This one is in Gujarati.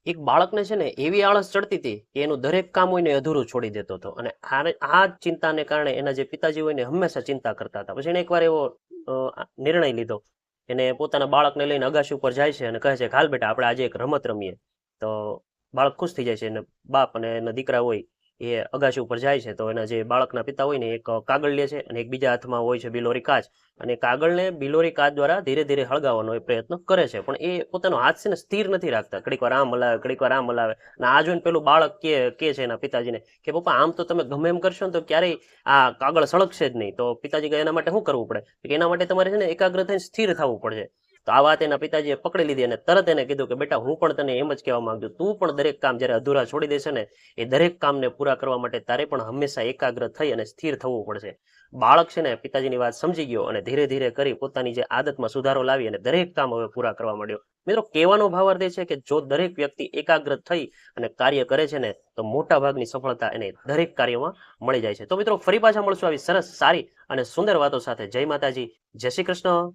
એક બાળકને છે ને એવી આળસ ચડતી હતી કે એનું દરેક કામ હોય ને એ અધૂરું છોડી દેતો હતો, અને આ ચિંતાને કારણે એના જે પિતાજી હોય ને હંમેશા ચિંતા કરતા હતા. પછી એને એકવાર એવો નિર્ણય લીધો. એને પોતાના બાળકને લઈને અગાશી ઉપર જાય છે અને કહે છે કે હાલ બેટા આપણે આજે એક રમત રમીએ. તો બાળક ખુશ થઈ જાય છે, અને બાપ અને એના દીકરા હોય એ અગાશી ઉપર જાય છે. તો એના જે બાળકના પિતા હોય ને એક કાગળ લે છે અને એક બીજા હાથમાં હોય છે બિલોરી કાચ, અને કાગળને બિલોરી કાચ દ્વારા ધીરે ધીરે હળગાવવાનો એ પ્રયત્ન કરે છે. પણ એ પોતાનો હાથ છે ને સ્થિર નથી રાખતા, ઘડીક વાર આમ હલાવે, ઘડીક વાર આમ હલાવે. અને આ જોઈને પેલું બાળક કે છે એના પિતાજીને કે પપ્પા આમ તો તમે ગમે એમ કરશો ને તો ક્યારેય આ કાગળ સળગશે જ નહીં. તો પિતાજી કહે એના માટે શું કરવું પડે? એના માટે તમારે છે ને એકાગ્ર થઈને સ્થિર થવું પડશે. તો આ વાત એના પિતાજીએ પકડી લીધી અને તરત એને કીધું કે બેટા હું પણ તને એમ જ કહેવા માંગુ, તું પણ દરેક કામ જ્યારે અધૂરા છોડી દેશે ને એ દરેક કામને પૂરા કરવા માટે તારે પણ હંમેશા એકાગ્ર થઈ અને સ્થિર થવું પડશે. બાળક છે ને પિતાજીની વાત સમજી ગયો અને ધીરે ધીરે કરી પોતાની જે આદતમાં સુધારો લાવી અને દરેક કામ હવે પૂરા કરવા માંડ્યો. મિત્રો, કહેવાનો ભાવાર્થ એ છે કે જો દરેક વ્યક્તિ એકાગ્ર થઈ અને કાર્ય કરે છે ને તો મોટા ભાગની સફળતા એને દરેક કાર્યમાં મળી જાય છે. તો મિત્રો, ફરી પાછા મળશું આવી સરસ, સારી અને સુંદર વાતો સાથે. જય માતાજી, જય શ્રી કૃષ્ણ.